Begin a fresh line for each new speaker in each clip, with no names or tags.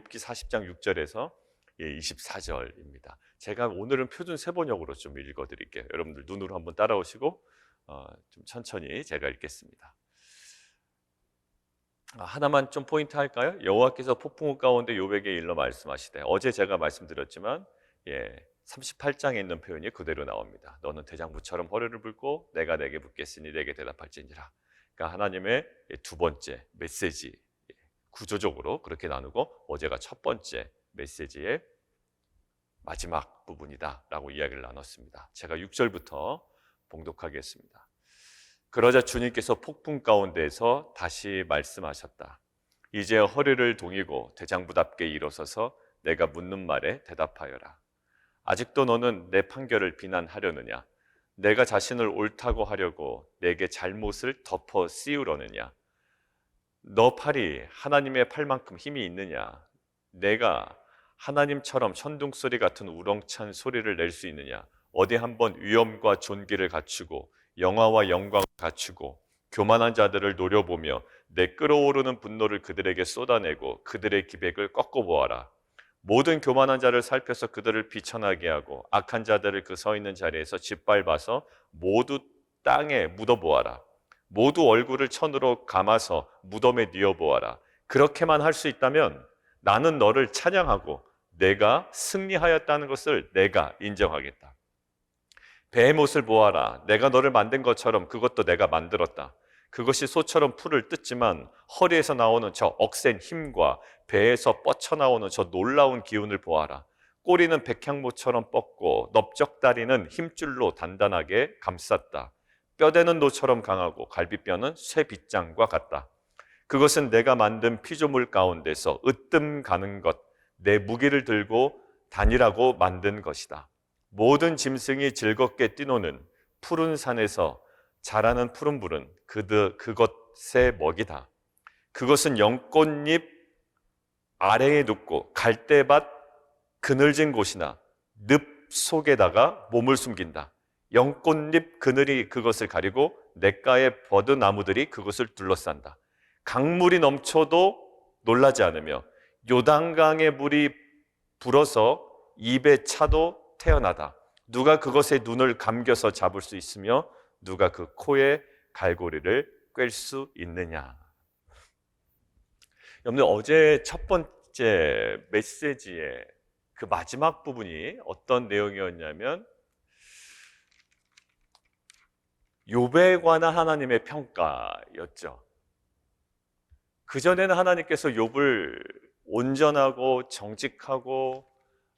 욥기 40장 6절에서 24절입니다. 제가 오늘은 표준 세번역으로 좀 읽어드릴게요. 여러분들 눈으로 한번 따라오시고 좀 천천히 제가 읽겠습니다. 하나만 좀 포인트 할까요? 여호와께서 폭풍우 가운데 욥에게 일러 말씀하시되, 어제 제가 말씀드렸지만 38장에 있는 표현이 그대로 나옵니다. 너는 대장부처럼 허리를 붉고 내가 내게 묻겠으니 내게 대답할지니라. 그러니까 하나님의 두 번째 메시지, 구조적으로 그렇게 나누고 어제가 첫 번째 메시지의 마지막 부분이다 라고 이야기를 나눴습니다. 제가 6절부터 봉독하겠습니다. 그러자 주님께서 폭풍 가운데에서 다시 말씀하셨다. 이제 허리를 동이고 대장부답게 일어서서 내가 묻는 말에 대답하여라. 아직도 너는 내 판결을 비난하려느냐? 내가 자신을 옳다고 하려고 내게 잘못을 덮어 씌우려느냐? 너 팔이 하나님의 팔만큼 힘이 있느냐? 내가 하나님처럼 천둥소리 같은 우렁찬 소리를 낼 수 있느냐? 어디 한번 위엄과 존귀를 갖추고 영화와 영광을 갖추고 교만한 자들을 노려보며 내 끓어오르는 분노를 그들에게 쏟아내고 그들의 기백을 꺾어보아라. 모든 교만한 자를 살펴서 그들을 비천하게 하고 악한 자들을 그 서 있는 자리에서 짓밟아서 모두 땅에 묻어보아라. 모두 얼굴을 천으로 감아서 무덤에 뉘어보아라. 그렇게만 할 수 있다면 나는 너를 찬양하고 내가 승리하였다는 것을 내가 인정하겠다. 배의 못을 보아라. 내가 너를 만든 것처럼 그것도 내가 만들었다. 그것이 소처럼 풀을 뜯지만 허리에서 나오는 저 억센 힘과 배에서 뻗쳐나오는 저 놀라운 기운을 보아라. 꼬리는 백향모처럼 뻗고 넓적다리는 힘줄로 단단하게 감쌌다. 뼈대는 노처럼 강하고 갈비뼈는 쇠빗장과 같다. 그것은 내가 만든 피조물 가운데서 으뜸 가는 것, 내 무기를 들고 다니라고 만든 것이다. 모든 짐승이 즐겁게 뛰노는 푸른 산에서 자라는 푸른 불은 그것의 먹이다. 그것은 연꽃잎 아래에 눕고 갈대밭 그늘진 곳이나 늪 속에다가 몸을 숨긴다. 연꽃잎 그늘이 그것을 가리고 냇가의 버드나무들이 그것을 둘러싼다. 강물이 넘쳐도 놀라지 않으며 요단강의 물이 불어서 입에 차도 태어나다. 누가 그것의 눈을 감겨서 잡을 수 있으며 누가 그 코의 갈고리를 꿰 수 있느냐. 여러분들, 어제 첫 번째 메시지의 그 마지막 부분이 어떤 내용이었냐면 욥에 관한 하나님의 평가였죠. 그전에는 하나님께서 욥을 온전하고 정직하고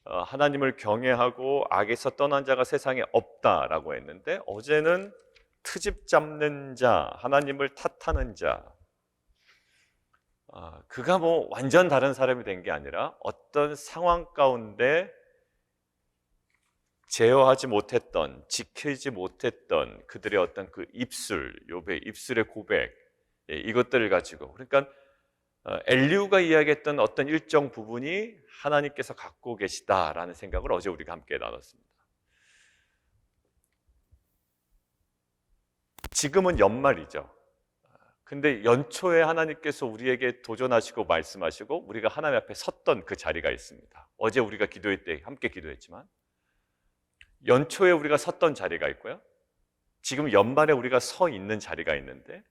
하나님을 경외하고 악에서 떠난 자가 세상에 없다라고 했는데, 어제는 트집 잡는 자, 하나님을 탓하는 자, 그가 뭐 완전 다른 사람이 된 게 아니라 어떤 상황 가운데 제어하지 못했던, 지키지 못했던 그들의 어떤 그 입술, 욥의 입술의 고백, 이것들을 가지고, 그러니까 엘리후가 이야기했던 어떤 일정 부분이 하나님께서 갖고 계시다라는 생각을 어제 우리가 함께 나눴습니다. 지금은 연말이죠. 근데 연초에 하나님께서 우리에게 도전하시고 말씀하시고 우리가 하나님 앞에 섰던 그 자리가 있습니다. 어제 우리가 기도회 때 함께 기도했지만 연초에 우리가 섰던 자리가 있고요. 지금 연말에 우리가 서 있는 자리가 있는데,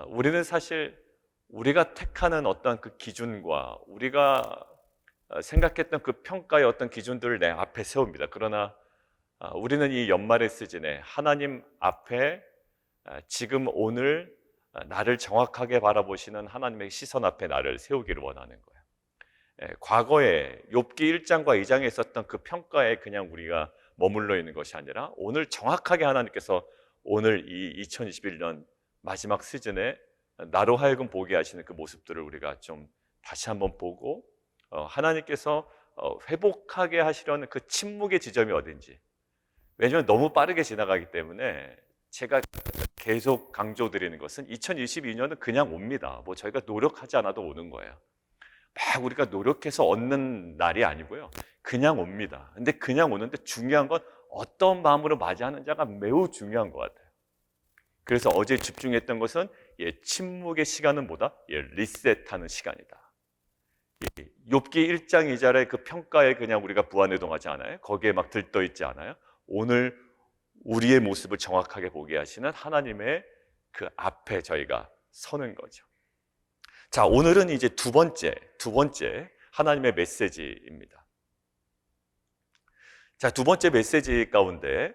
우리는 사실 우리가 택하는 어떤 그 기준과 우리가 생각했던 그 평가의 어떤 기준들을 내 앞에 세웁니다. 그러나 우리는 이 연말의 시즌에 하나님 앞에 지금 오늘 나를 정확하게 바라보시는 하나님의 시선 앞에 나를 세우기를 원하는 거예요. 과거에 욥기 1장과 2장에 있었던 그 평가에 그냥 우리가 머물러 있는 것이 아니라 오늘 정확하게 하나님께서 오늘 이 2021년 마지막 시즌에 나로 하여금 보게 하시는 그 모습들을 우리가 좀 다시 한번 보고 하나님께서 회복하게 하시려는 그 침묵의 지점이 어딘지. 왜냐하면 너무 빠르게 지나가기 때문에 제가 계속 강조드리는 것은 2022년은 그냥 옵니다. 뭐 저희가 노력하지 않아도 오는 거예요. 막 우리가 노력해서 얻는 날이 아니고요. 그냥 옵니다. 근데 그냥 오는데 중요한 건 어떤 마음으로 맞이하는지가 매우 중요한 것 같아요. 그래서 어제 집중했던 것은 침묵의 시간은 뭐다? 리셋하는 시간이다. 욥기 1장 2절의 그 평가에 그냥 우리가 부안해동하지 않아요? 거기에 막 들떠 있지 않아요? 오늘 우리의 모습을 정확하게 보게 하시는 하나님의 그 앞에 저희가 서는 거죠. 자, 오늘은 이제 두 번째 하나님의 메시지입니다. 자, 두 번째 메시지 가운데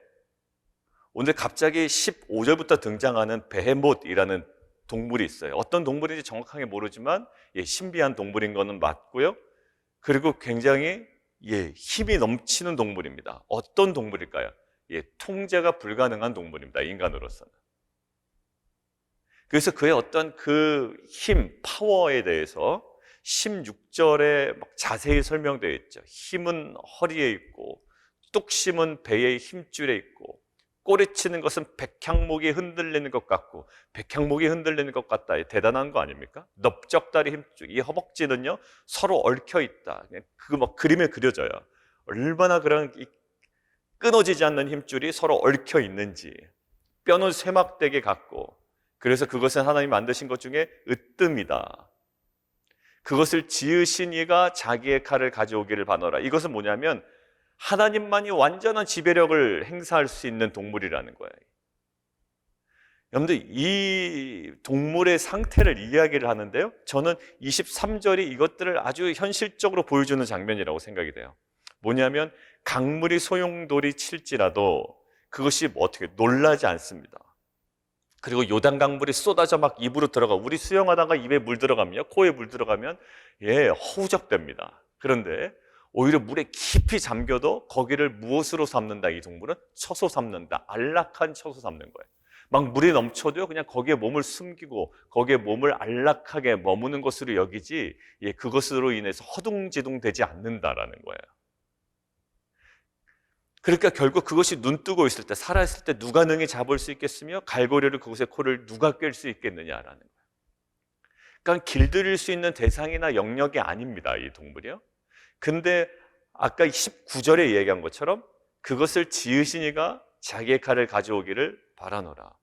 오늘 갑자기 15절부터 등장하는 베헤못이라는 동물이 있어요. 어떤 동물인지 정확하게 모르지만 신비한 동물인 거는 맞고요. 그리고 굉장히 힘이 넘치는 동물입니다. 어떤 동물일까요? 통제가 불가능한 동물입니다. 인간으로서는. 그래서 그의 어떤 그 힘, 파워에 대해서 16절에 자세히 설명되어 있죠. 힘은 허리에 있고 뚝심은 배의 힘줄에 있고 꼬리치는 것은 백향목이 흔들리는 것 같고 백향목이 흔들리는 것 같다. 대단한 거 아닙니까? 넓적다리 힘줄, 이 허벅지는요 서로 얽혀 있다. 그거 막 그림에 그려져요. 얼마나 그런 끊어지지 않는 힘줄이 서로 얽혀 있는지. 뼈는 쇠막대기 같고 그래서 그것은 하나님 만드신 것 중에 으뜸이다. 그것을 지으신 이가 자기의 칼을 가져오기를 바라노라. 이것은 뭐냐면 하나님만이 완전한 지배력을 행사할 수 있는 동물이라는 거예요. 여러분들 이 동물의 상태를 이야기를 하는데요. 저는 23절이 이것들을 아주 현실적으로 보여주는 장면이라고 생각이 돼요. 뭐냐면 강물이 소용돌이 칠지라도 그것이 어떻게 놀라지 않습니다. 그리고 요단 강물이 쏟아져 막 입으로 들어가. 우리 수영하다가 입에 물 들어가면, 코에 물 들어가면 허우적됩니다. 그런데 오히려 물에 깊이 잠겨도 거기를 무엇으로 삼는다? 이 동물은 쳐서 삼는다. 안락한 쳐서 삼는 거예요. 막 물이 넘쳐도요 그냥 거기에 몸을 숨기고 거기에 몸을 안락하게 머무는 것으로 여기지 그것으로 인해서 허둥지둥 되지 않는다라는 거예요. 그러니까 결국 그것이 눈 뜨고 있을 때, 살아있을 때 누가 능히 잡을 수 있겠으며 갈고리를 그곳에 코를 누가 꿰을 수 있겠느냐라는 거예요. 그러니까 길들일 수 있는 대상이나 영역이 아닙니다, 이 동물이요. 근데 아까 19절에 얘기한 것처럼 그것을 지으신 이가 자기의 칼을 가져오기를 바라노라.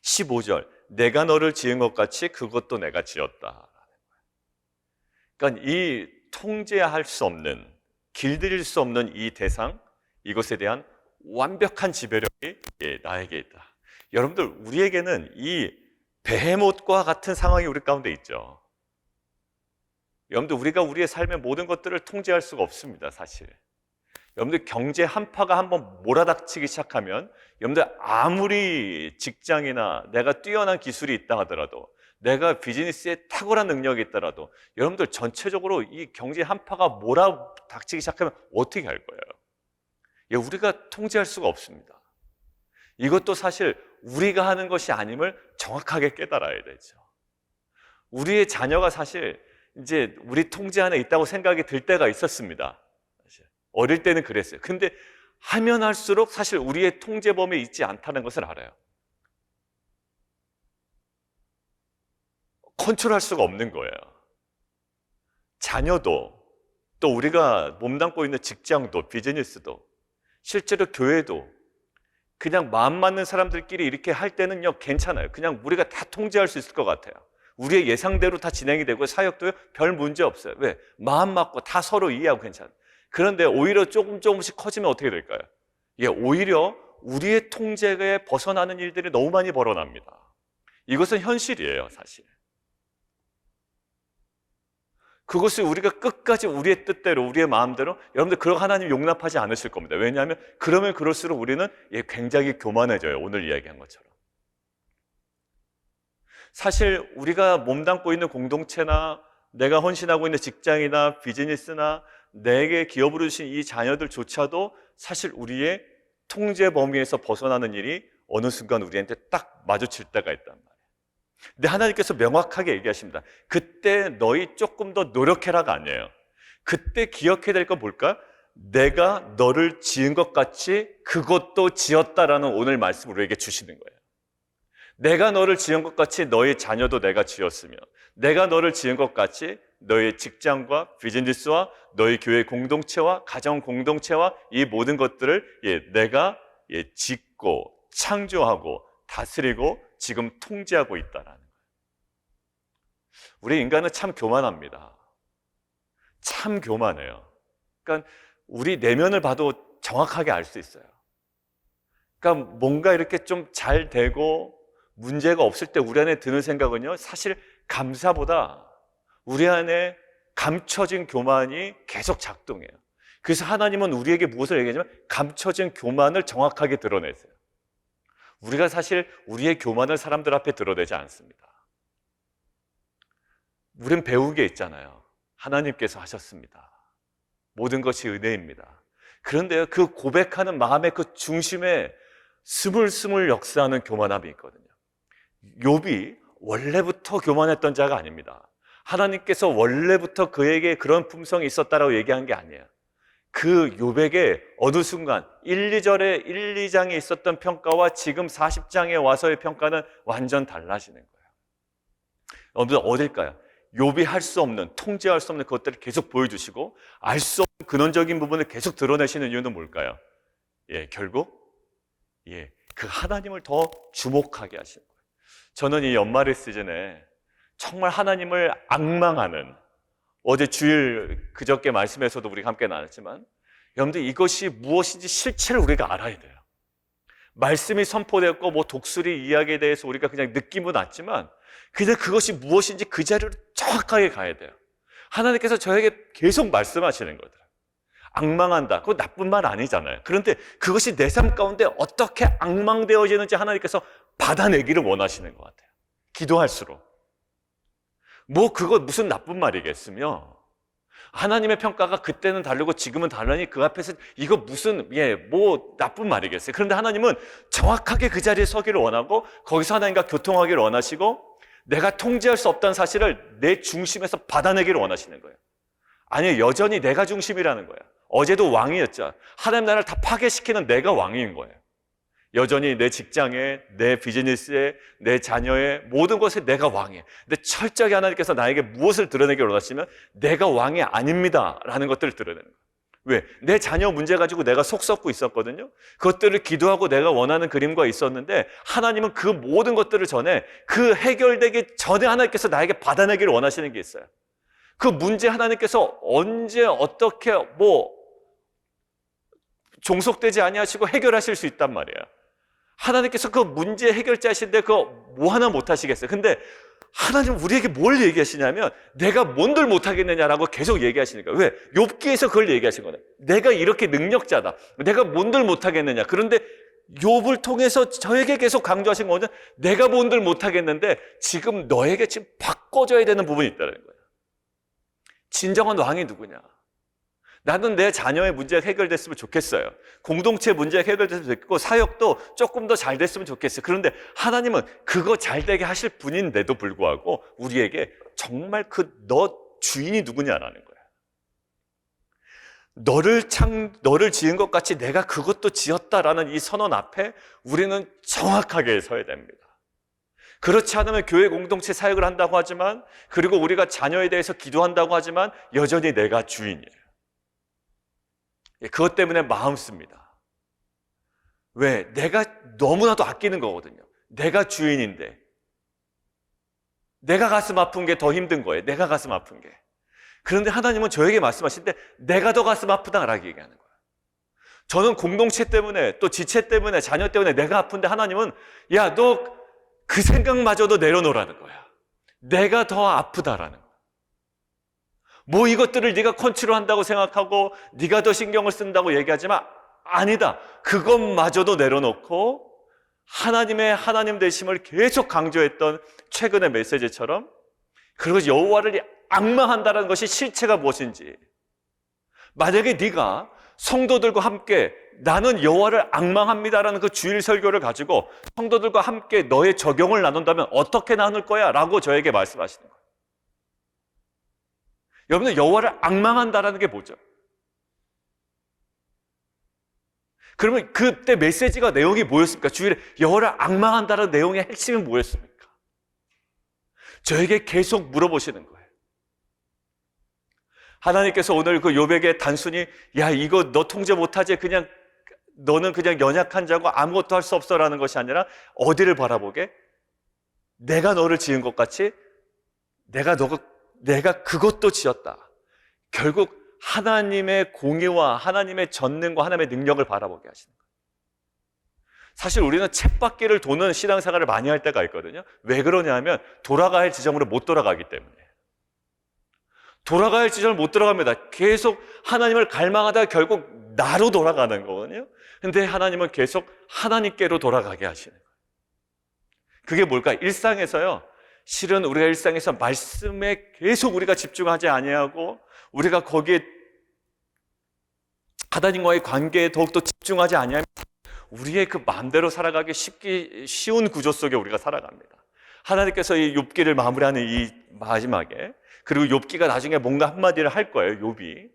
15절, 내가 너를 지은 것 같이 그것도 내가 지었다. 그러니까 이 통제할 수 없는, 길들일 수 없는 이 대상, 이것에 대한 완벽한 지배력이 나에게 있다. 여러분들, 우리에게는 이 베헤못과 같은 상황이 우리 가운데 있죠. 여러분들, 우리가 우리의 삶의 모든 것들을 통제할 수가 없습니다, 사실. 여러분들, 경제 한파가 한번 몰아닥치기 시작하면 여러분들 아무리 직장이나 내가 뛰어난 기술이 있다 하더라도, 내가 비즈니스에 탁월한 능력이 있더라도 여러분들 전체적으로 이 경제 한파가 몰아닥치기 시작하면 어떻게 할 거예요? 우리가 통제할 수가 없습니다. 이것도 사실 우리가 하는 것이 아님을 정확하게 깨달아야 되죠. 우리의 자녀가 사실 이제 우리 통제 안에 있다고 생각이 들 때가 있었습니다. 사실. 어릴 때는 그랬어요. 근데 하면 할수록 사실 우리의 통제 범위에 있지 않다는 것을 알아요. 컨트롤할 수가 없는 거예요. 자녀도, 또 우리가 몸담고 있는 직장도, 비즈니스도, 실제로 교회도 그냥 마음 맞는 사람들끼리 이렇게 할 때는요 괜찮아요. 그냥 우리가 다 통제할 수 있을 것 같아요. 우리의 예상대로 다 진행이 되고 사역도 별 문제 없어요. 왜? 마음 맞고 다 서로 이해하고 괜찮아요. 그런데 오히려 조금씩 커지면 어떻게 될까요? 오히려 우리의 통제에 벗어나는 일들이 너무 많이 벌어납니다. 이것은 현실이에요, 사실. 그것을 우리가 끝까지 우리의 뜻대로, 우리의 마음대로, 여러분들 그런 하나님 용납하지 않으실 겁니다. 왜냐하면 그러면 그럴수록 우리는 굉장히 교만해져요. 오늘 이야기한 것처럼. 사실 우리가 몸담고 있는 공동체나 내가 헌신하고 있는 직장이나 비즈니스나 내게 기업으로 주신 이 자녀들조차도 사실 우리의 통제 범위에서 벗어나는 일이 어느 순간 우리한테 딱 마주칠 때가 있단 말이에요. 근데 하나님께서 명확하게 얘기하십니다. 그때 너희 조금 더 노력해라가 아니에요. 그때 기억해야 될 건 뭘까? 내가 너를 지은 것 같이 그것도 지었다라는 오늘 말씀을 우리에게 주시는 거예요. 내가 너를 지은 것 같이 너의 자녀도 내가 지었으며, 내가 너를 지은 것 같이 너의 직장과 비즈니스와 너의 교회 공동체와 가정 공동체와 이 모든 것들을 내가 짓고 창조하고 다스리고 지금 통제하고 있다라는 거예요. 우리 인간은 참 교만합니다. 참 교만해요. 그러니까 우리 내면을 봐도 정확하게 알 수 있어요. 그러니까 뭔가 이렇게 좀 잘 되고 문제가 없을 때 우리 안에 드는 생각은요, 사실 감사보다 우리 안에 감춰진 교만이 계속 작동해요. 그래서 하나님은 우리에게 무엇을 얘기하냐면 감춰진 교만을 정확하게 드러내세요. 우리가 사실 우리의 교만을 사람들 앞에 드러내지 않습니다. 우린 배운 게 있잖아요. 하나님께서 하셨습니다. 모든 것이 은혜입니다. 그런데요, 그 고백하는 마음의 그 중심에 스물스물 역사하는 교만함이 있거든요. 욥이 원래부터 교만했던 자가 아닙니다. 하나님께서 원래부터 그에게 그런 품성이 있었다라고 얘기한 게 아니에요. 그 욥에게 어느 순간 1, 2절에 1, 2장에 있었던 평가와 지금 40장에 와서의 평가는 완전 달라지는 거예요. 여러분들 어딜까요? 욥이 할 수 없는, 통제할 수 없는 그것들을 계속 보여주시고 알 수 없는 근원적인 부분을 계속 드러내시는 이유는 뭘까요? 결국 그 하나님을 더 주목하게 하시는 거예요. 저는 이 연말의 시즌에 정말 하나님을 앙망하는, 어제 주일 그저께 말씀에서도 우리가 함께 나눴지만 여러분들 이것이 무엇인지 실체를 우리가 알아야 돼요. 말씀이 선포되었고 뭐 독수리 이야기에 대해서 우리가 그냥 느낌은 났지만 그냥 그것이 무엇인지 그 자리로 정확하게 가야 돼요. 하나님께서 저에게 계속 말씀하시는 거더라고요. 앙망한다. 그거 나쁜 말 아니잖아요. 그런데 그것이 내 삶 가운데 어떻게 앙망되어지는지 하나님께서 받아내기를 원하시는 것 같아요. 기도할수록. 뭐 그거 무슨 나쁜 말이겠으며 하나님의 평가가 그때는 다르고 지금은 다르니 그 앞에서 이거 무슨 뭐 나쁜 말이겠어요. 그런데 하나님은 정확하게 그 자리에 서기를 원하고 거기서 하나님과 교통하기를 원하시고 내가 통제할 수 없다는 사실을 내 중심에서 받아내기를 원하시는 거예요. 아니, 여전히 내가 중심이라는 거예요. 어제도 왕이었죠. 하나님 나라를 다 파괴시키는 내가 왕인 거예요. 여전히 내 직장에, 내 비즈니스에, 내 자녀의 모든 것에 내가 왕이에요. 근데 철저하게 하나님께서 나에게 무엇을 드러내기 원하시면 내가 왕이 아닙니다 라는 것들을 드러내는 거예요. 왜? 내 자녀 문제 가지고 내가 속 썩고 있었거든요. 그것들을 기도하고 내가 원하는 그림과 있었는데 하나님은 그 모든 것들을 전에 그 해결되기 전에 하나님께서 나에게 받아내기를 원하시는 게 있어요. 그 문제 하나님께서 언제 어떻게 종속되지 아니하시고 해결하실 수 있단 말이에요. 하나님께서 그 문제 해결자이신데 그거 뭐 하나 못 하시겠어요. 근데 하나님은 우리에게 뭘 얘기하시냐면 내가 뭔들 못하겠느냐라고 계속 얘기하시는 거예요. 왜? 욥기에서 그걸 얘기하신 거예요. 내가 이렇게 능력자다. 내가 뭔들 못하겠느냐. 그런데 욥을 통해서 저에게 계속 강조하신 거는 내가 뭔들 못하겠는데 지금 너에게 지금 바꿔줘야 되는 부분이 있다는 거예요. 진정한 왕이 누구냐? 나는 내 자녀의 문제가 해결됐으면 좋겠어요. 공동체 문제가 해결됐으면 좋겠고 사역도 조금 더 잘 됐으면 좋겠어요. 그런데 하나님은 그거 잘 되게 하실 분인데도 불구하고 우리에게 정말 너 주인이 누구냐라는 거예요. 너를 지은 것 같이 내가 그것도 지었다라는 이 선언 앞에 우리는 정확하게 서야 됩니다. 그렇지 않으면 교회 공동체 사역을 한다고 하지만 그리고 우리가 자녀에 대해서 기도한다고 하지만 여전히 내가 주인이에요. 그것 때문에 마음 씁니다. 왜? 내가 너무나도 아끼는 거거든요. 내가 주인인데 내가 가슴 아픈 게 더 힘든 거예요. 내가 가슴 아픈 게. 그런데 하나님은 저에게 말씀하실 때 내가 더 가슴 아프다라고 얘기하는 거예요. 저는 공동체 때문에 또 지체 때문에 자녀 때문에 내가 아픈데 하나님은 야, 너 그 생각마저도 내려놓으라는 거야. 내가 더 아프다라는 거야. 뭐 이것들을 네가 컨트롤한다고 생각하고 네가 더 신경을 쓴다고 얘기하지만 아니다. 그것마저도 내려놓고 하나님의 하나님 되심을 계속 강조했던 최근의 메시지처럼 그리고 여호와를 앙망한다는 것이 실체가 무엇인지 만약에 네가 성도들과 함께 나는 여호와를 앙망합니다라는 그 주일 설교를 가지고 성도들과 함께 너의 적용을 나눈다면 어떻게 나눌 거야? 라고 저에게 말씀하시는 거예요. 여러분은 여호와를 앙망한다라는 게 뭐죠? 그러면 그때 메시지가 내용이 뭐였습니까? 주일에 여호와를 앙망한다는 내용의 핵심이 뭐였습니까? 저에게 계속 물어보시는 거예요. 하나님께서 오늘 그 욥에게 단순히 야 이거 너 통제 못하지 그냥 너는 그냥 연약한 자고 아무것도 할 수 없어라는 것이 아니라 어디를 바라보게? 내가 너를 지은 것 같이 내가 그것도 지었다. 결국 하나님의 공의와 하나님의 전능과 하나님의 능력을 바라보게 하시는 거예요. 사실 우리는 쳇바퀴를 도는 신앙생활을 많이 할 때가 있거든요. 왜 그러냐면 돌아가야 할 지점으로 못 돌아가기 때문에. 돌아가야 할 지점을 못 돌아갑니다. 계속 하나님을 갈망하다가 결국 나로 돌아가는 거거든요. 근데 하나님은 계속 하나님께로 돌아가게 하시는 거예요. 그게 뭘까? 일상에서요. 실은 우리가 일상에서 말씀에 계속 우리가 집중하지 아니하고 우리가 거기에 하나님과의 관계에 더욱더 집중하지 아니하면 우리의 그 마음대로 살아가기 쉬운 구조 속에 우리가 살아갑니다. 하나님께서 이 욥기를 마무리하는 이 마지막에, 그리고 욥기가 나중에 뭔가 한마디를 할 거예요, 욥이.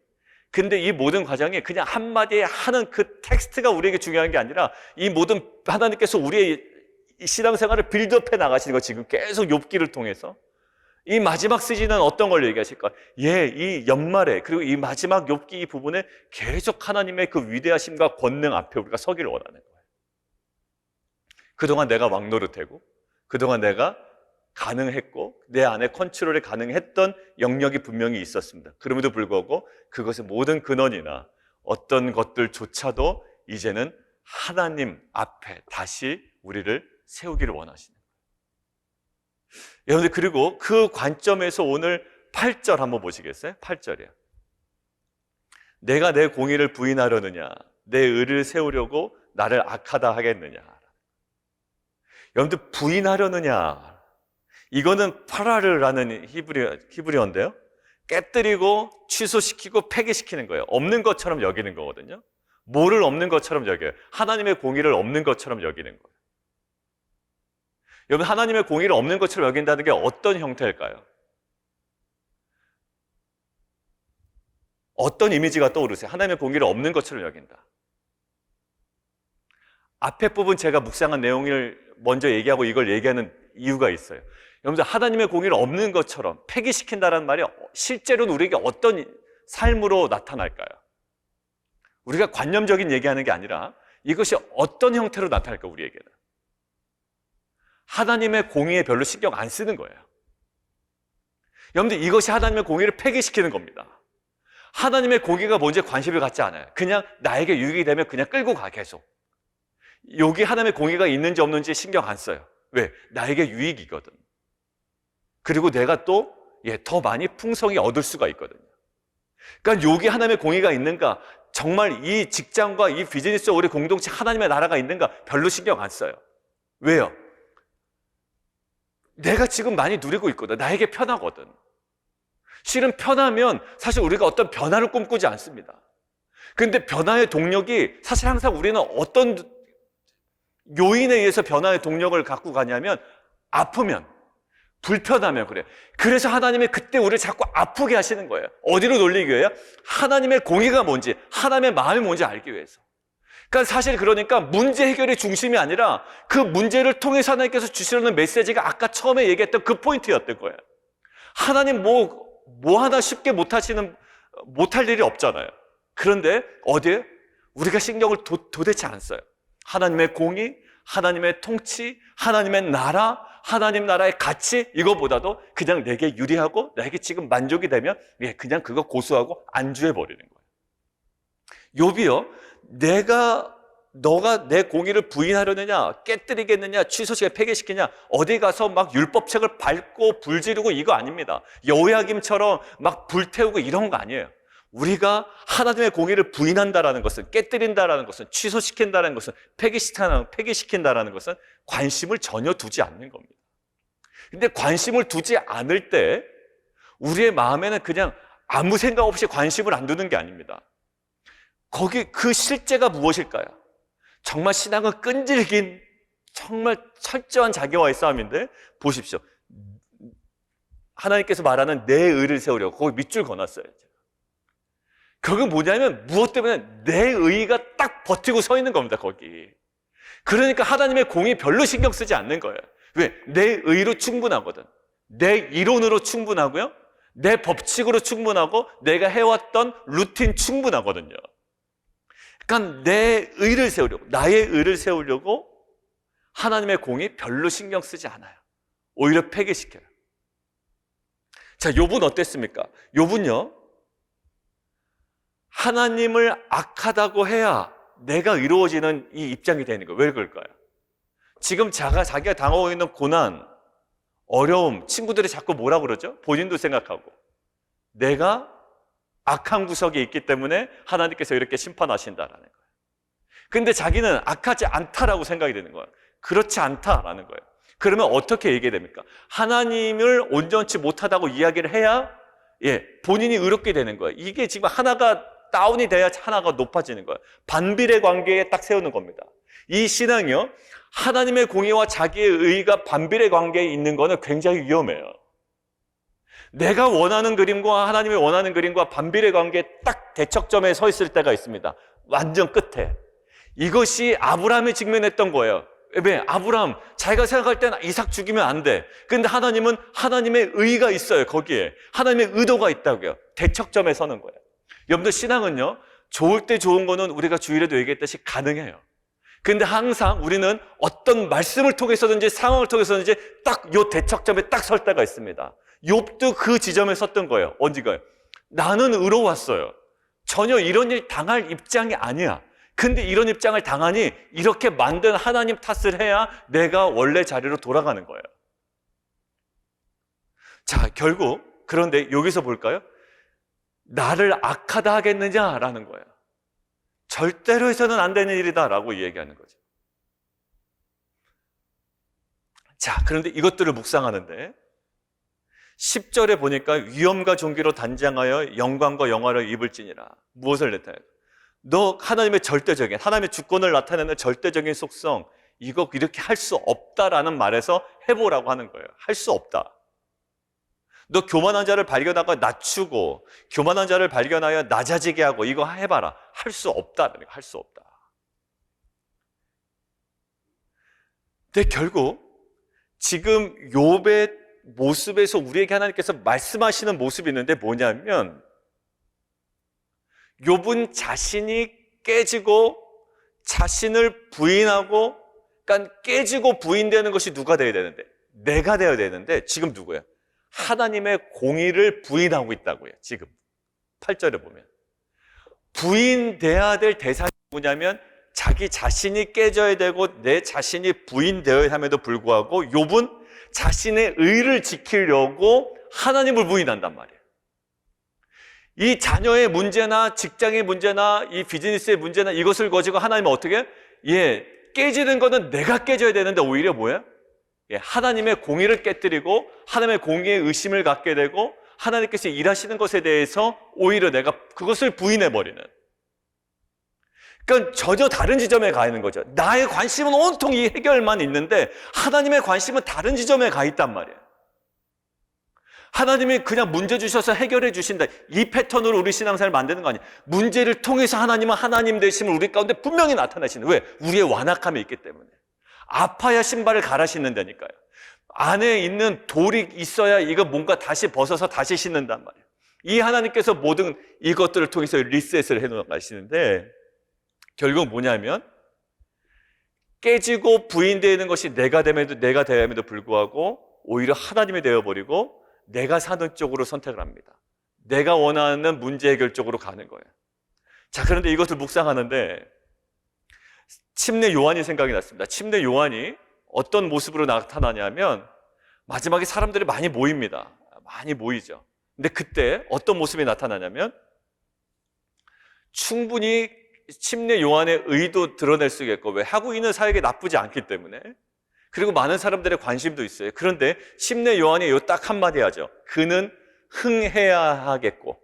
근데 이 모든 과정이 그냥 한마디에 하는 그 텍스트가 우리에게 중요한 게 아니라 이 모든 하나님께서 우리의 신앙생활을 빌드업해 나가시는 거, 지금 계속 욥기를 통해서. 이 마지막 시즌은 어떤 걸 얘기하실까? 이 연말에, 그리고 이 마지막 욥기 이 부분에 계속 하나님의 그 위대하심과 권능 앞에 우리가 서기를 원하는 거예요. 그동안 내가 왕노릇하고, 그동안 내가 가능했고, 내 안에 컨트롤이 가능했던 영역이 분명히 있었습니다. 그럼에도 불구하고 그것의 모든 근원이나 어떤 것들조차도 이제는 하나님 앞에 다시 우리를 세우기를 원하시는 거예요. 여러분들, 그리고 그 관점에서 오늘 8절 한번 보시겠어요? 8절이에요. 내가 내 공의를 부인하려느냐, 내 의를 세우려고 나를 악하다 하겠느냐. 여러분들, 부인하려느냐, 이거는 파라르라는 히브리어인데요, 깨뜨리고 취소시키고 폐기시키는 거예요. 없는 것처럼 여기는 거거든요. 뭐를 없는 것처럼 여겨요? 하나님의 공의를 없는 것처럼 여기는 거예요. 여러분, 하나님의 공의를 없는 것처럼 여긴다는 게 어떤 형태일까요? 어떤 이미지가 떠오르세요? 하나님의 공의를 없는 것처럼 여긴다. 앞에 부분 제가 묵상한 내용을 먼저 얘기하고 이걸 얘기하는 이유가 있어요. 여러분들, 하나님의 공의를 없는 것처럼 폐기시킨다는 말이 실제로는 우리에게 어떤 삶으로 나타날까요? 우리가 관념적인 얘기하는 게 아니라 이것이 어떤 형태로 나타날까, 우리에게는? 하나님의 공의에 별로 신경 안 쓰는 거예요. 여러분들, 이것이 하나님의 공의를 폐기시키는 겁니다. 하나님의 공의가 뭔지 관심을 갖지 않아요. 그냥 나에게 유익이 되면 그냥 끌고 가, 계속. 여기 하나님의 공의가 있는지 없는지 신경 안 써요. 왜? 나에게 유익이거든. 그리고 내가 또 더 많이 풍성히 얻을 수가 있거든요. 그러니까 여기 하나님의 공의가 있는가, 정말 이 직장과 이 비즈니스, 우리 공동체 하나님의 나라가 있는가 별로 신경 안 써요. 왜요? 내가 지금 많이 누리고 있거든. 나에게 편하거든. 실은 편하면 사실 우리가 어떤 변화를 꿈꾸지 않습니다. 그런데 변화의 동력이 사실 항상 우리는 어떤 요인에 의해서 변화의 동력을 갖고 가냐면 아프면, 불편하면 그래요. 그래서 하나님이 그때 우리를 자꾸 아프게 하시는 거예요. 어디로 돌리기 위해요? 하나님의 공의가 뭔지, 하나님의 마음이 뭔지 알기 위해서. 그러니까 사실 그러니까 문제 해결이 중심이 아니라 그 문제를 통해서 하나님께서 주시려는 메시지가 아까 처음에 얘기했던 그 포인트였던 거예요. 하나님 뭐 하나 쉽게 못할 일이 없잖아요. 그런데 어디에? 우리가 신경을 도대체 안 써요. 하나님의 공의, 하나님의 통치, 하나님의 나라, 하나님 나라의 가치, 이거보다도 그냥 내게 유리하고 나에게 지금 만족이 되면 그냥 그거 고수하고 안주해버리는 거예요. 욥이요, 너가 내 공의를 부인하려느냐, 깨뜨리겠느냐, 취소시켜 폐기시키냐, 어디 가서 막 율법책을 밟고 불지르고 이거 아닙니다. 여호야김처럼 막 불태우고 이런 거 아니에요. 우리가 하나님의 공의를 부인한다라는 것은, 깨뜨린다라는 것은, 취소시킨다라는 것은, 폐기시킨다라는 것은 관심을 전혀 두지 않는 겁니다. 근데 관심을 두지 않을 때 우리의 마음에는 그냥 아무 생각 없이 관심을 안 두는 게 아닙니다. 거기 그 실제가 무엇일까요? 정말 신앙은 끈질긴, 정말 철저한 자기와의 싸움인데, 보십시오. 하나님께서 말하는 내 의를 세우려고 거기 밑줄 그어놨어요. 그건 뭐냐면 무엇 때문에 내 의가 딱 버티고 서 있는 겁니다, 거기. 그러니까 하나님의 공의 별로 신경 쓰지 않는 거예요. 왜? 내 의로 충분하거든. 내 이론으로 충분하고요, 내 법칙으로 충분하고, 내가 해왔던 루틴 충분하거든요. 그러니까 내 의를 세우려고, 나의 의를 세우려고 하나님의 공의 별로 신경 쓰지 않아요. 오히려 폐기시켜요. 자, 욥은 어땠습니까? 욥은요, 하나님을 악하다고 해야 내가 이루어지는 이 입장이 되는 거예요. 왜 그럴까요? 지금 자기가 당하고 있는 고난, 어려움, 친구들이 자꾸 뭐라 그러죠? 본인도 생각하고 내가 악한 구석이 있기 때문에 하나님께서 이렇게 심판하신다라는 거예요. 근데 자기는 악하지 않다라고 생각이 되는 거예요. 그렇지 않다라는 거예요. 그러면 어떻게 얘기해야 됩니까? 하나님을 온전치 못하다고 이야기를 해야 본인이 의롭게 되는 거예요. 이게 지금 하나가 다운이 돼야 하나가 높아지는 거예요. 반비례 관계에 딱 세우는 겁니다. 이 신앙이요, 하나님의 공의와 자기의 의의가 반비례 관계에 있는 거는 굉장히 위험해요. 내가 원하는 그림과 하나님이 원하는 그림과 반비례 관계에 딱 대척점에 서 있을 때가 있습니다. 완전 끝에. 이것이 아브라함이 직면했던 거예요. 왜? 아브라함, 자기가 생각할 때는 이삭 죽이면 안 돼. 근데 하나님은 하나님의 의의가 있어요. 거기에 하나님의 의도가 있다고요. 대척점에 서는 거예요. 여러분들, 신앙은요, 좋을 때 좋은 거는 우리가 주일에도 얘기했듯이 가능해요. 근데 항상 우리는 어떤 말씀을 통해서든지 상황을 통해서든지 딱 요 대척점에 딱 설 때가 있습니다. 욥도 그 지점에 섰던 거예요. 언제가요? 나는 의로웠어요. 전혀 이런 일 당할 입장이 아니야. 근데 이런 입장을 당하니 이렇게 만든 하나님 탓을 해야 내가 원래 자리로 돌아가는 거예요. 자, 결국 그런데 여기서 볼까요? 나를 악하다 하겠느냐라는 거예요. 절대로 해서는 안 되는 일이다라고 얘기하는 거죠. 자, 그런데 이것들을 묵상하는데 10절에 보니까 위엄과 존귀로 단장하여 영광과 영화를 입을지니라. 무엇을 나타내요? 너 하나님의 절대적인, 하나님의 주권을 나타내는 절대적인 속성, 이거 이렇게 할 수 없다라는 말에서 해보라고 하는 거예요. 할 수 없다. 너 교만한 자를 발견하고 낮추고 교만한 자를 발견하여 낮아지게 하고 이거 해봐라. 할 수 없다. 할 수 없다. 근데 결국 지금 욥의 모습에서 우리에게 하나님께서 말씀하시는 모습이 있는데 뭐냐면, 욥은 자신이 깨지고 자신을 부인하고, 그러니까 깨지고 부인되는 것이 누가 되어야 되는데? 내가 되어야 되는데 지금 누구예요? 하나님의 공의를 부인하고 있다고요. 지금 8절에 보면 부인돼야 될 대상이 누구냐면 자기 자신이 깨져야 되고 내 자신이 부인되어야 함에도 불구하고 욥은 자신의 의를 지키려고 하나님을 부인한단 말이에요. 이 자녀의 문제나 직장의 문제나 이 비즈니스의 문제나 이것을 가지고 하나님은 어떻게? 깨지는 거는 내가 깨져야 되는데 오히려 뭐예요? 하나님의 공의를 깨뜨리고 하나님의 공의에 의심을 갖게 되고 하나님께서 일하시는 것에 대해서 오히려 내가 그것을 부인해버리는, 그러니까 전혀 다른 지점에 가 있는 거죠. 나의 관심은 온통 이 해결만 있는데 하나님의 관심은 다른 지점에 가 있단 말이에요. 하나님이 그냥 문제 주셔서 해결해 주신다, 이 패턴으로 우리 신앙생활을 만드는 거 아니에요. 문제를 통해서 하나님은 하나님 되심을 우리 가운데 분명히 나타내시는, 왜? 우리의 완악함이 있기 때문에. 아파야 신발을 갈아 신는다니까요. 안에 있는 돌이 있어야 이거 뭔가 다시 벗어서 다시 신는단 말이에요. 이 하나님께서 모든 이것들을 통해서 리셋을 해놓으시는데 결국 뭐냐면 깨지고 부인되는 것이 내가 됨에도 불구하고 오히려 하나님이 되어버리고 내가 사는 쪽으로 선택을 합니다. 내가 원하는 문제 해결 쪽으로 가는 거예요. 자, 그런데 이것을 묵상하는데 침례 요한이 생각이 났습니다. 침례 요한이 어떤 모습으로 나타나냐면 마지막에 사람들이 많이 모입니다. 많이 모이죠. 근데 그때 어떤 모습이 나타나냐면 충분히 침례 요한의 의도 드러낼 수 있겠고, 왜? 하고 있는 사역이 나쁘지 않기 때문에. 그리고 많은 사람들의 관심도 있어요. 그런데 침례 요한이 요 딱 한마디 하죠. 그는 흥해야 하겠고,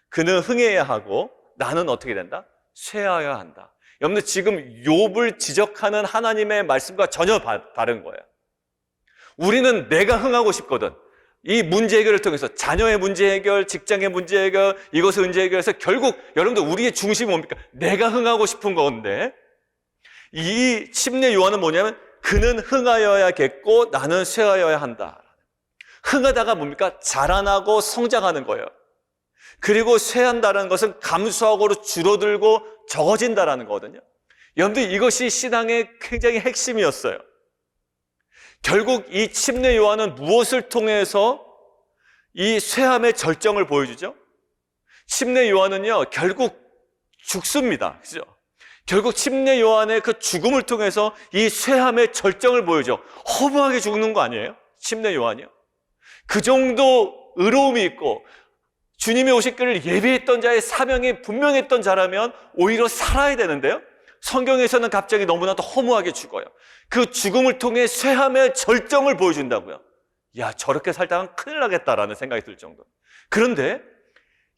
그는 흥해야 하고 나는 어떻게 된다? 쇠하여야 한다. 여러분들, 지금 욥을 지적하는 하나님의 말씀과 전혀 다른 거예요. 우리는 내가 흥하고 싶거든. 이 문제 해결을 통해서 자녀의 문제 해결, 직장의 문제 해결, 이것을 문제 해결해서 결국 여러분들 우리의 중심이 뭡니까? 내가 흥하고 싶은 건데, 이 침례 요한은 뭐냐면 그는 흥하여야겠고 나는 쇠하여야 한다. 흥하다가 뭡니까? 자라나고 성장하는 거예요. 그리고 쇠한다는 것은 감소하고 줄어들고 적어진다라는 거거든요. 여러분들, 이것이 신앙의 굉장히 핵심이었어요. 결국 이 침례 요한은 무엇을 통해서 이 쇠함의 절정을 보여주죠? 침례 요한은요, 결국 죽습니다. 그죠? 결국 침례 요한의 그 죽음을 통해서 이 쇠함의 절정을 보여줘. 허무하게 죽는 거 아니에요? 침례 요한이요. 그 정도 의로움이 있고 주님이 오실 길을 예비했던 자의 사명이 분명했던 자라면 오히려 살아야 되는데요, 성경에서는 갑자기 너무나도 허무하게 죽어요. 그 죽음을 통해 쇠함의 절정을 보여준다고요. 야, 저렇게 살다간 큰일 나겠다라는 생각이 들 정도. 그런데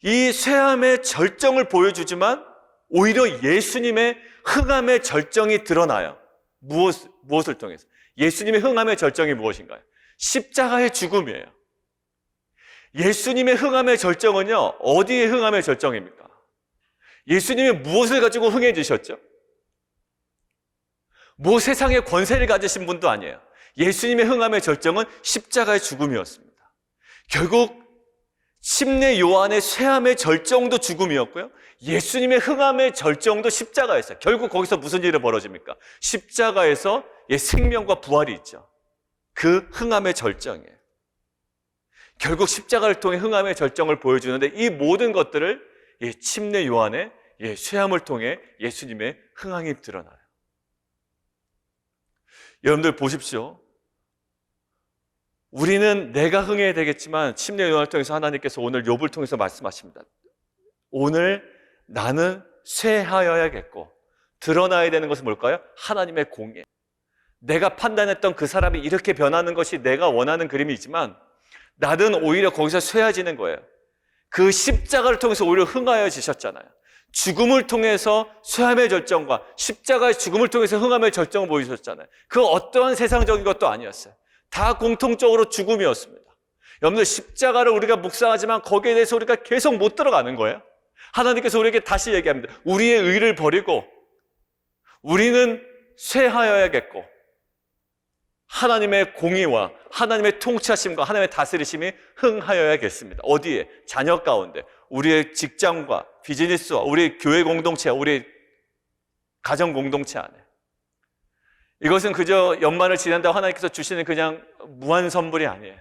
이 쇠함의 절정을 보여주지만 오히려 예수님의 흥함의 절정이 드러나요. 무엇을 통해서? 예수님의 흥함의 절정이 무엇인가요? 십자가의 죽음이에요. 예수님의 흥함의 절정은요, 어디에 흥함의 절정입니까? 예수님이 무엇을 가지고 흥해지셨죠? 뭐 세상의 권세를 가지신 분도 아니에요. 예수님의 흥함의 절정은 십자가의 죽음이었습니다. 결국 침례 요한의 쇠함의 절정도 죽음이었고요, 예수님의 흥함의 절정도 십자가였어요. 결국 거기서 무슨 일이 벌어집니까? 십자가에서 생명과 부활이 있죠. 그 흥함의 절정이에요. 결국 십자가를 통해 흥함의 절정을 보여주는데, 이 모든 것들을 침례 요한의 쇠함을 통해 예수님의 흥함이 드러나요. 여러분들 보십시오. 우리는 내가 흥해야 되겠지만 침례 요한을 통해서 하나님께서 오늘 욥을 통해서 말씀하십니다. 오늘 나는 쇠하여야겠고, 드러나야 되는 것은 뭘까요? 하나님의 공예. 내가 판단했던 그 사람이 이렇게 변하는 것이 내가 원하는 그림이지만 나는 오히려 거기서 쇠해지는 거예요. 그 십자가를 통해서 오히려 흥하여지셨잖아요. 죽음을 통해서 쇠함의 절정과 십자가의 죽음을 통해서 흥함의 절정을 보여주셨잖아요. 그 어떠한 세상적인 것도 아니었어요. 다 공통적으로 죽음이었습니다. 여러분들, 십자가를 우리가 묵상하지만 거기에 대해서 우리가 계속 못 들어가는 거예요. 하나님께서 우리에게 다시 얘기합니다. 우리의 의를 버리고 우리는 쇠하여야겠고, 하나님의 공의와 하나님의 통치하심과 하나님의 다스리심이 흥하여야겠습니다. 어디에? 자녀 가운데, 우리의 직장과 비즈니스와 우리 교회 공동체, 우리 가정 공동체 안에. 이것은 그저 연말을 지낸다고 하나님께서 주시는 그냥 무한 선물이 아니에요.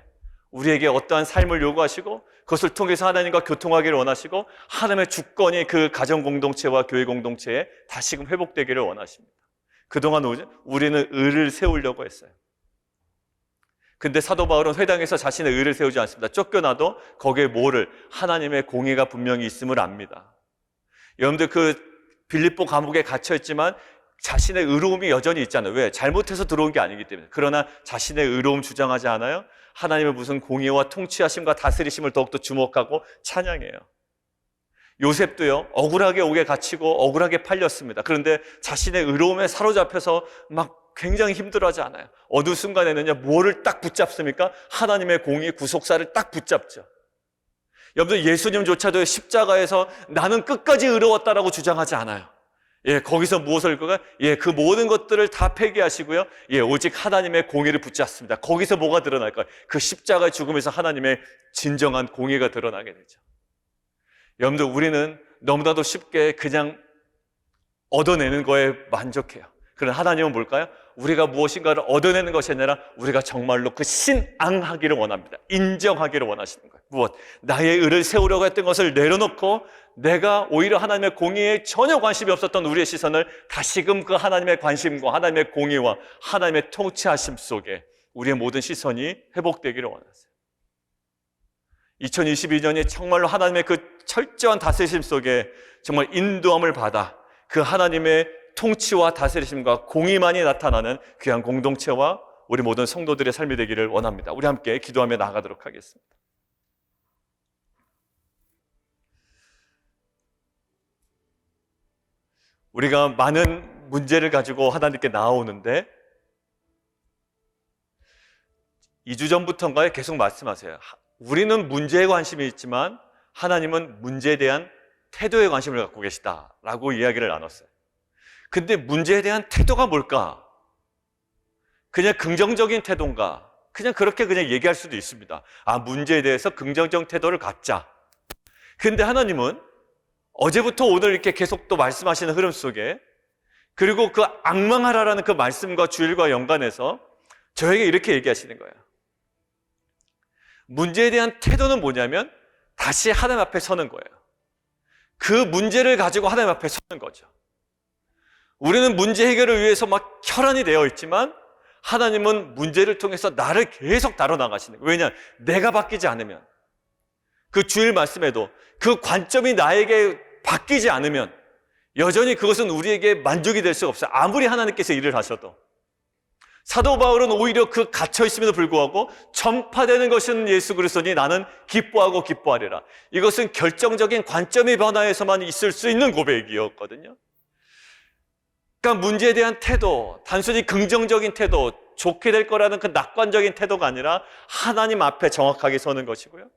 우리에게 어떠한 삶을 요구하시고 그것을 통해서 하나님과 교통하기를 원하시고 하나님의 주권이 그 가정 공동체와 교회 공동체에 다시금 회복되기를 원하십니다. 그동안 우리는 의를 세우려고 했어요. 근데 사도 바울은 회당에서 자신의 의를 세우지 않습니다. 쫓겨나도 거기에 뭐를? 하나님의 공의가 분명히 있음을 압니다. 여러분들, 그 빌립보 감옥에 갇혀있지만 자신의 의로움이 여전히 있잖아요. 왜? 잘못해서 들어온 게 아니기 때문에. 그러나 자신의 의로움 주장하지 않아요. 하나님의 무슨 공의와 통치하심과 다스리심을 더욱더 주목하고 찬양해요. 요셉도요, 억울하게 옥에 갇히고 억울하게 팔렸습니다. 그런데 자신의 의로움에 사로잡혀서 막 굉장히 힘들어하지 않아요. 어느 순간에는요, 뭐를 딱 붙잡습니까? 하나님의 공의 구속사를 딱 붙잡죠. 여러분들, 예수님조차도 십자가에서 나는 끝까지 의로웠다라고 주장하지 않아요. 거기서 무엇을 그 모든 것들을 다 폐기하시고요, 오직 하나님의 공의를 붙잡습니다. 거기서 뭐가 드러날까요? 그 십자가의 죽음에서 하나님의 진정한 공의가 드러나게 되죠. 여러분들, 우리는 너무나도 쉽게 그냥 얻어내는 거에 만족해요. 그러나 하나님은 뭘까요? 우리가 무엇인가를 얻어내는 것이 아니라 우리가 정말로 그 신앙하기를 원합니다. 인정하기를 원하시는 거예요. 무엇? 나의 의를 세우려고 했던 것을 내려놓고 내가 오히려 하나님의 공의에 전혀 관심이 없었던 우리의 시선을 다시금 그 하나님의 관심과 하나님의 공의와 하나님의 통치하심 속에 우리의 모든 시선이 회복되기를 원하세요. 2022년이 정말로 하나님의 그 철저한 다스리심 속에 정말 인도함을 받아 그 하나님의 통치와 다스리심과 공의만이 나타나는 귀한 공동체와 우리 모든 성도들의 삶이 되기를 원합니다. 우리 함께 기도하며 나아가도록 하겠습니다. 우리가 많은 문제를 가지고 하나님께 나아오는데 2주 전부터인가요? 계속 말씀하세요. 우리는 문제에 관심이 있지만 하나님은 문제에 대한 태도에 관심을 갖고 계시다라고 이야기를 나눴어요. 근데 문제에 대한 태도가 뭘까? 그냥 긍정적인 태도인가? 그냥 그렇게 그냥 얘기할 수도 있습니다. 문제에 대해서 긍정적 태도를 갖자. 근데 하나님은 어제부터 오늘 이렇게 계속 또 말씀하시는 흐름 속에, 그리고 그 앙망하라라는 그 말씀과 주일과 연관해서 저에게 이렇게 얘기하시는 거예요. 문제에 대한 태도는 뭐냐면 다시 하나님 앞에 서는 거예요. 그 문제를 가지고 하나님 앞에 서는 거죠. 우리는 문제 해결을 위해서 막 혈안이 되어 있지만 하나님은 문제를 통해서 나를 계속 다뤄나가시는 거예요. 왜냐? 내가 바뀌지 않으면, 그 주일 말씀에도 그 관점이 나에게 바뀌지 않으면 여전히 그것은 우리에게 만족이 될 수가 없어요. 아무리 하나님께서 일을 하셔도. 사도 바울은 오히려 그 갇혀있음에도 불구하고 전파되는 것은 예수 그리스도니 나는 기뻐하고 기뻐하리라. 이것은 결정적인 관점의 변화에서만 있을 수 있는 고백이었거든요. 그러니까 문제에 대한 태도, 단순히 긍정적인 태도, 좋게 될 거라는 그 낙관적인 태도가 아니라 하나님 앞에 정확하게 서는 것이고요.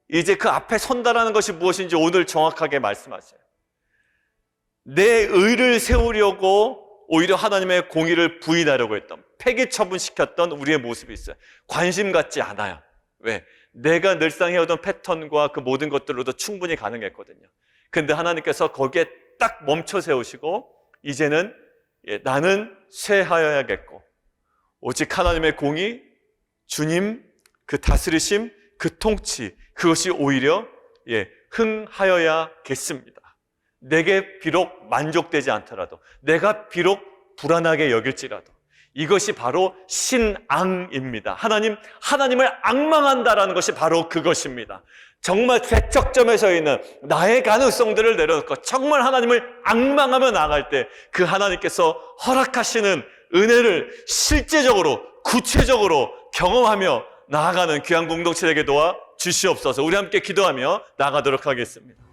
이제 그 앞에 선다라는 것이 무엇인지 오늘 정확하게 말씀하세요. 내 의를 세우려고 오히려 하나님의 공의를 부인하려고 했던, 폐기 처분시켰던 우리의 모습이 있어요. 관심 갖지 않아요. 왜? 내가 늘상 해오던 패턴과 그 모든 것들로도 충분히 가능했거든요. 근데 하나님께서 거기에 딱 멈춰 세우시고 이제는 나는 쇠하여야겠고 오직 하나님의 공의, 주님 그 다스리심, 그 통치, 그것이 오히려 흥하여야겠습니다. 내게 비록 만족되지 않더라도, 내가 비록 불안하게 여길지라도 이것이 바로 신앙입니다. 하나님을 앙망한다라는 것이 바로 그것입니다. 정말 대척점에 서 있는 나의 가능성들을 내려놓고 정말 하나님을 앙망하며 나아갈 때 그 하나님께서 허락하시는 은혜를 실제적으로 구체적으로 경험하며 나아가는 귀한 공동체 되게 도와 주시옵소서. 우리 함께 기도하며 나아가도록 하겠습니다.